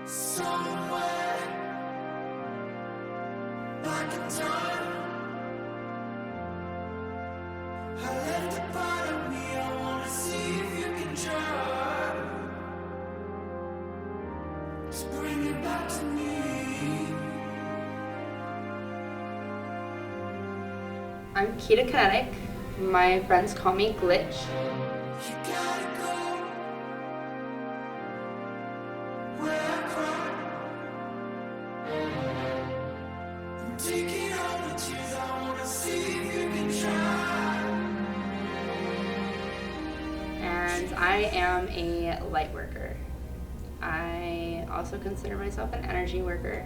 somewhere back in time. I left a part of me, I wanna see if you can try to bring it back to me. I'm Kida Kinetic. My friends call me Glitch. You gotta go where I cry. I'm taking all the tears, I wanna see if you can try. And I am a light worker. I also consider myself an energy worker.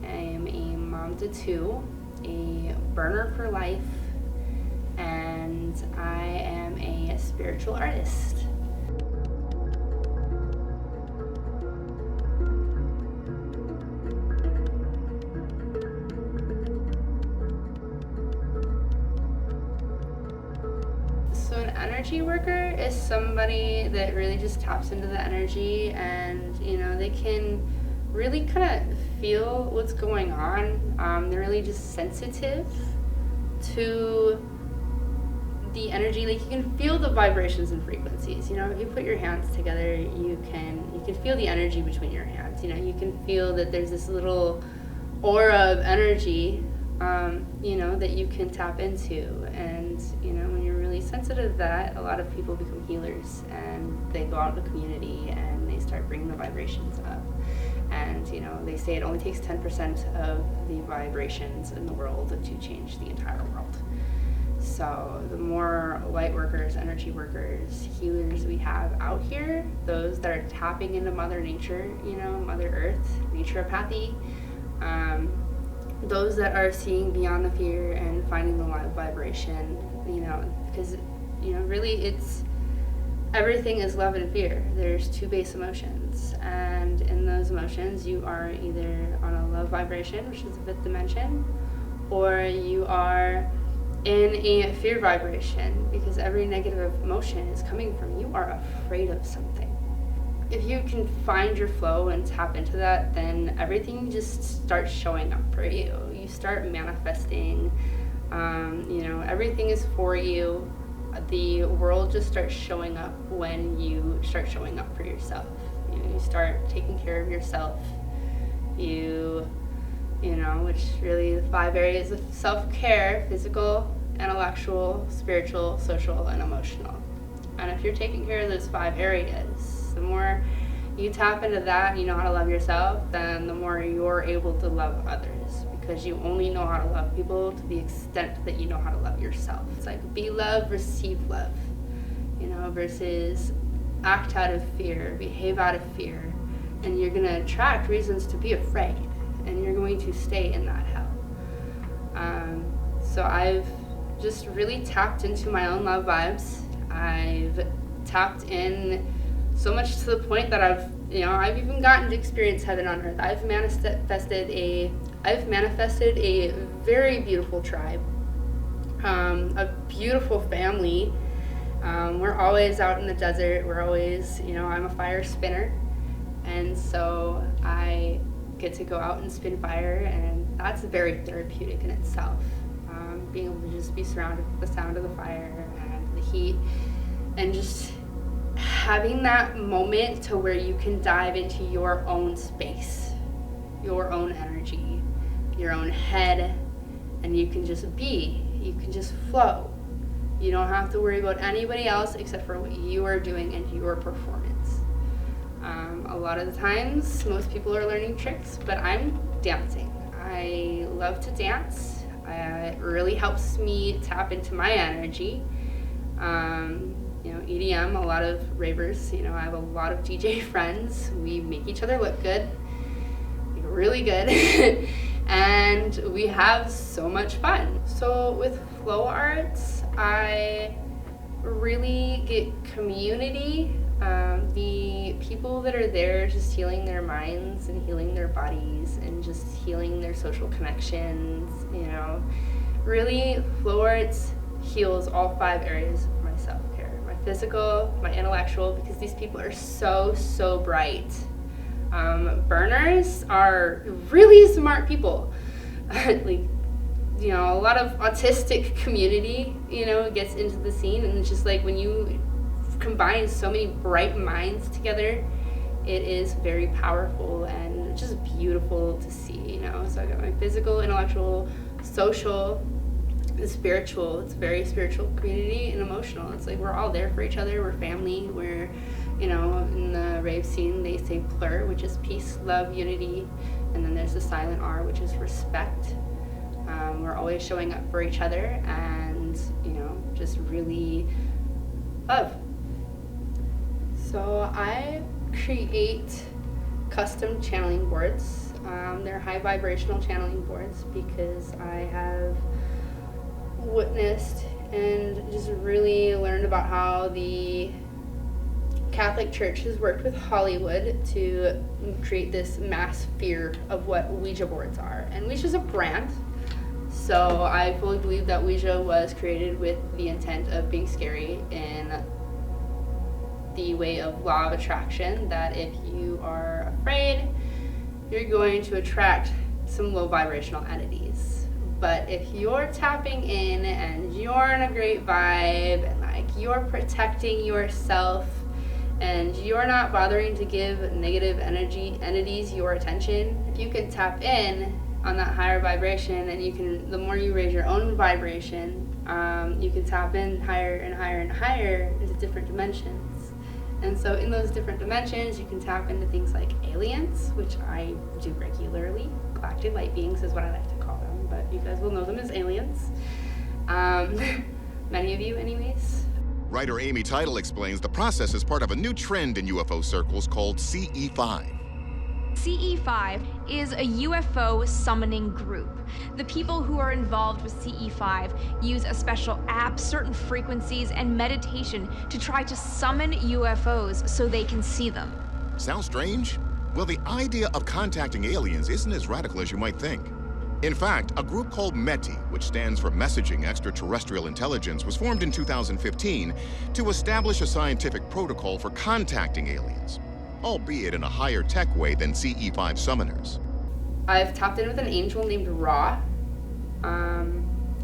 I am a mom to two, a burner for life, and I am a spiritual artist. So an energy worker is somebody that really just taps into the energy, and they can really kind of feel what's going on. They're really just sensitive to the energy. Like, you can feel the vibrations and frequencies. If you put your hands together, you can feel the energy between your hands. You can feel that there's this little aura of energy that you can tap into. And when you're really sensitive to that, a lot of people become healers, and they go out in the community and they start bringing the vibrations up. And they say it only takes 10% of the vibrations in the world to change the entire world. So the more light workers, energy workers, healers we have out here, those that are tapping into Mother Nature, Mother Earth, naturopathy, those that are seeing beyond the fear and finding the live vibration, because really it's everything is love and fear. There's two base emotions, and in those emotions you are either on a love vibration, which is the fifth dimension, or you are in a fear vibration, because every negative emotion is coming from you are afraid of something. If you can find your flow and tap into that, then everything just starts showing up for you. You start manifesting, everything is for you. The world just starts showing up when you start showing up for yourself. You start taking care of yourself. Which really the 5 areas of self-care: physical, intellectual, spiritual, social, and emotional. And if you're taking care of those 5 areas, the more you tap into that and you know how to love yourself, then the more you're able to love others, because you only know how to love people to the extent that you know how to love yourself. It's like be love, receive love, versus act out of fear, behave out of fear, and you're going to attract reasons to be afraid, and you're going to stay in that hell. So I've just really tapped into my own love vibes. I've tapped in so much to the point that I've even gotten to experience heaven on earth. I've manifested a very beautiful tribe, a beautiful family. We're always out in the desert. We're always, I'm a fire spinner, and so I get to go out and spin fire, and that's very therapeutic in itself. Being able to just be surrounded with the sound of the fire and the heat, and just having that moment to where you can dive into your own space, your own energy, your own head, and you can just be, you can just flow. You don't have to worry about anybody else except for what you are doing and your performance. A lot of the times, most people are learning tricks, but I'm dancing. I love to dance. It really helps me tap into my energy. EDM, a lot of ravers, I have a lot of DJ friends. We make each other look good, really good, and we have so much fun. So with flow arts, I really get community. The people that are there just healing their minds and healing their bodies and just healing their social connections, really flow arts heals all 5 areas of my self-care: my physical, my intellectual, because these people are so bright. Burners are really smart people. Like, you know, a lot of autistic community, you know, gets into the scene, and it's just like when you combine so many bright minds together, it is very powerful and just beautiful to see, you know. So I got my physical, intellectual, social, and spiritual. It's a very spiritual community and emotional. It's like we're all there for each other. We're family. We're, you know, in the rave scene they say plur, which is peace, love, unity, and then there's the silent R, which is respect. We're always showing up for each other and, you know, just really love. So I create custom channeling boards. They're high vibrational channeling boards because I have witnessed and just really learned about how the Catholic Church has worked with Hollywood to create this mass fear of what Ouija boards are. And Ouija's a brand, so I fully believe that Ouija was created with the intent of being scary in the way of law of attraction, that if you are afraid, you're going to attract some low vibrational entities. But if you're tapping in and you're in a great vibe and like you're protecting yourself and you're not bothering to give negative energy entities your attention, if you can tap in on that higher vibration, and you can, the more you raise your own vibration, you can tap in higher and higher and higher into different dimensions. And so in those different dimensions, you can tap into things like aliens, which I do regularly. Galactic light beings is what I like to call them, but you guys will know them as aliens. Many of you anyways. Writer Amy Title explains the process is part of a new trend in UFO circles called CE5. CE5 is a UFO summoning group. The people who are involved with CE5 use a special app, certain frequencies, and meditation to try to summon UFOs so they can see them. Sounds strange? Well, the idea of contacting aliens isn't as radical as you might think. In fact, a group called METI, which stands for Messaging Extraterrestrial Intelligence, was formed in 2015 to establish a scientific protocol for contacting aliens, albeit in a higher tech way than CE5 summoners. I've tapped in with an angel named Ra.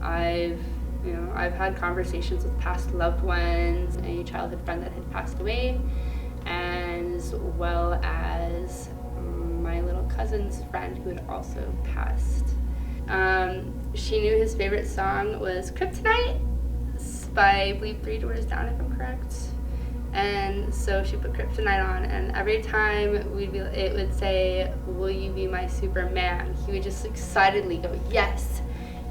I've had conversations with past loved ones, a childhood friend that had passed away, as well as my little cousin's friend who had also passed. She knew his favorite song was Kryptonite by, I believe, 3 Doors Down, if I'm correct. And so she put Kryptonite on, and every time it would say, "Will you be my Superman?" He would just excitedly go, "Yes,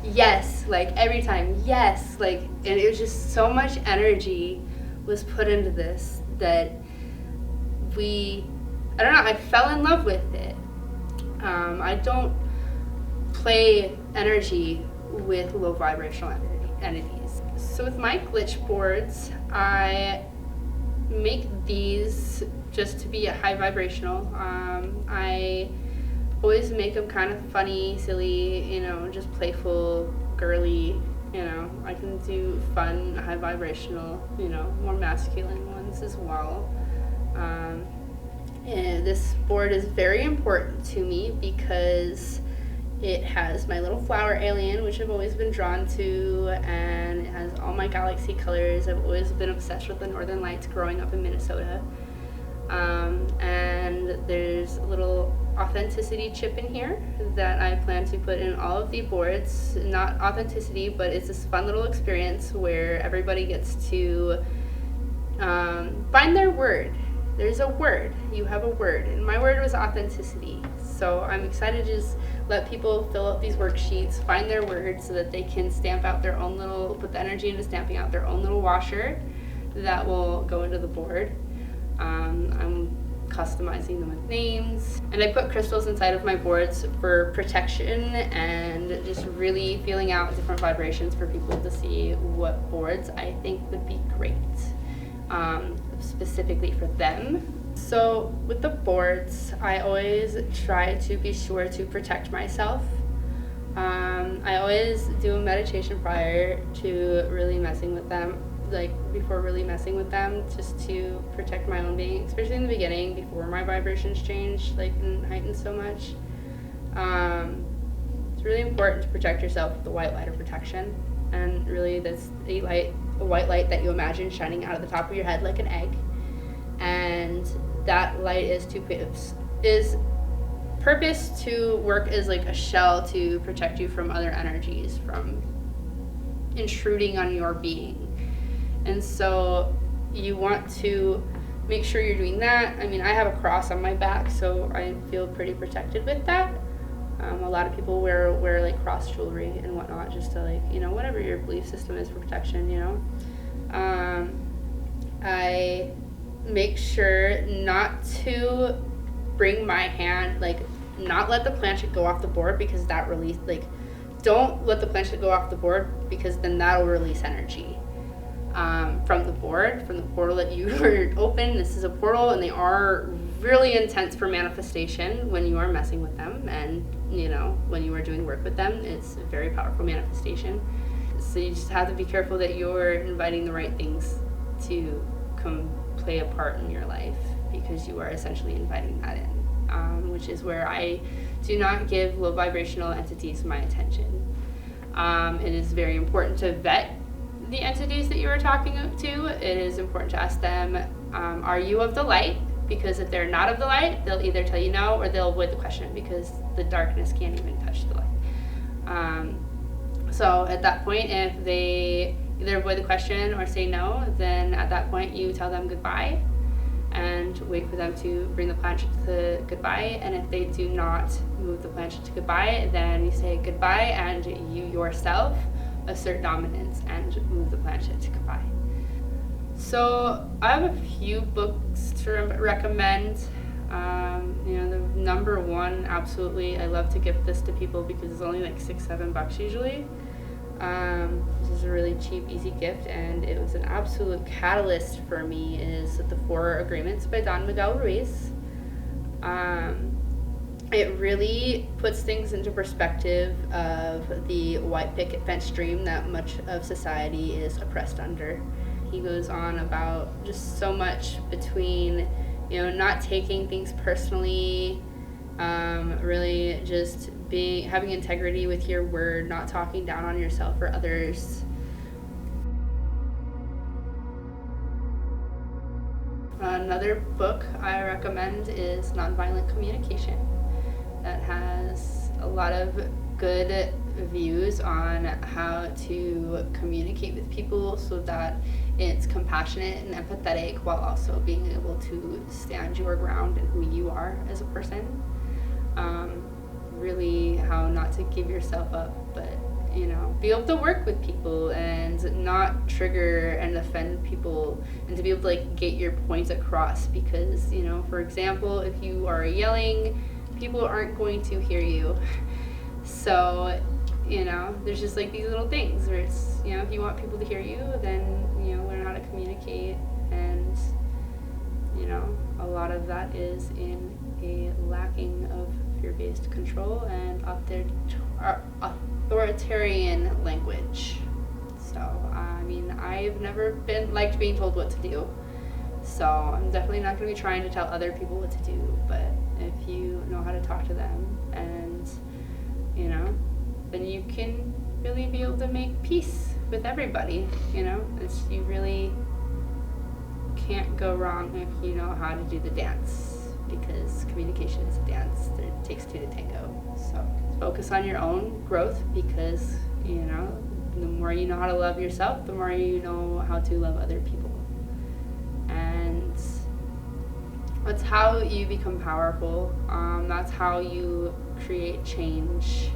yes," like every time, yes, like, and it was just so much energy was put into this that I fell in love with it. I don't play energy with low vibrational entities. So with my glitch boards, I make these just to be a high vibrational. I always make them kind of funny, silly, you know, just playful, girly, you know. I can do fun, high vibrational, you know, more masculine ones as well. And this board is very important to me because it has my little flower alien, which I've always been drawn to, and it has all my galaxy colors. I've always been obsessed with the Northern Lights growing up in Minnesota. And there's a little authenticity chip in here that I plan to put in all of the boards. Not authenticity, but it's this fun little experience where everybody gets to find their word. There's a word, you have a word, and my word was authenticity. So I'm excited to just let people fill out these worksheets, find their words so that they can stamp out their own little, put the energy into stamping out their own little washer that will go into the board. I'm customizing them with names, and I put crystals inside of my boards for protection and just really feeling out different vibrations for people to see what boards I think would be great. Specifically for them. So with the boards, I always try to be sure to protect myself. I always do a meditation prior to really messing with them. like before really messing with them, just to protect my own being, especially in the beginning before my vibrations changed like and heightened so much. It's really important to protect yourself with the white light of protection, and really that's a white light that you imagine shining out of the top of your head like an egg, and that light is purpose to work as like a shell to protect you from other energies from intruding on your being. And so you want to make sure you're doing that. I mean, I have a cross on my back, so I feel pretty protected with that. A lot of people wear like cross jewelry and whatnot, just to like, you know, whatever your belief system is for protection, you know. I make sure not to bring my hand, like not let the planchette go off the board, because that release, like don't let the planchette go off the board, because then that'll release energy from the board, from the portal that you were open. This is a portal, and they are really intense for manifestation when you are messing with them, and you know, when you are doing work with them, it's a very powerful manifestation. So you just have to be careful that you're inviting the right things to come play a part in your life, because you are essentially inviting that in, which is where I do not give low vibrational entities my attention. It is very important to vet the entities that you are talking to. It is important to ask them, are you of the light? Because if they're not of the light, they'll either tell you no, or they'll avoid the question, because the darkness can't even touch the light. So at that point, if they either avoid the question or say no, then at that point you tell them goodbye and wait for them to bring the planchette to goodbye. And if they do not move the planchette to goodbye, then you say goodbye, and you yourself assert dominance and move the planchette to goodbye. So I have a few books to recommend. You know, the number one, absolutely, I love to gift this to people because it's only like $6-7 usually. This is a really cheap, easy gift, and it was an absolute catalyst for me, is The 4 Agreements by Don Miguel Ruiz. It really puts things into perspective of the white picket fence dream that much of society is oppressed under. He goes on about just so much between, you know, not taking things personally, really just having integrity with your word, not talking down on yourself or others. Another book I recommend is Nonviolent Communication, that has a lot of good views on how to communicate with people so that it's compassionate and empathetic, while also being able to stand your ground and who you are as a person. Really how not to give yourself up, but, you know, be able to work with people and not trigger and offend people, and to be able to like get your points across, because, you know, for example, if you are yelling, people aren't going to hear you. So, you know, there's just like these little things where it's, you know, if you want people to hear you, then, you know, learn how to communicate. And, you know, a lot of that is in a lacking of fear-based control and authoritarian language. So, I mean, I've never liked being told what to do. So I'm definitely not going to be trying to tell other people what to do, but if you know how to talk to them, and, you know, then you can really be able to make peace with everybody. You know, you really can't go wrong if you know how to do the dance, because communication is a dance. It takes two to tango. So focus on your own growth, because, you know, the more you know how to love yourself, the more you know how to love other people. And that's how you become powerful. That's how you create change.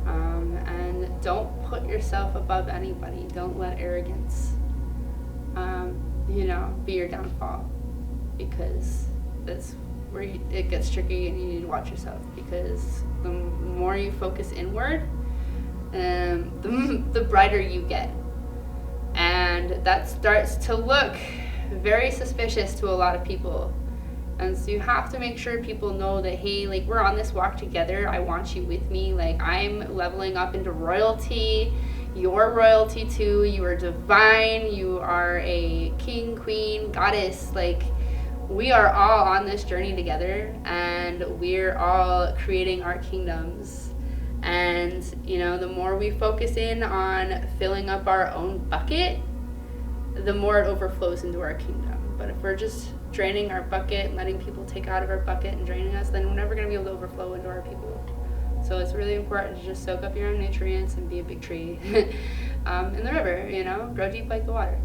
And don't put yourself above anybody. Don't let arrogance, you know, be your downfall, because that's where it gets tricky, and you need to watch yourself, because the more you focus inward, the brighter you get. And that starts to look very suspicious to a lot of people. And so you have to make sure people know that, hey, like, we're on this walk together. I want you with me. Like, I'm leveling up into royalty. you're royalty too. You are divine. You are a king, queen, goddess. Like, we are all on this journey together, and we're all creating our kingdoms. And, you know, the more we focus in on filling up our own bucket, the more it overflows into our kingdom. But if we're just draining our bucket and letting people take out of our bucket and draining us, then we're never going to be able to overflow into our people. So it's really important to just soak up your own nutrients and be a big tree in the river, you know, grow deep like the water.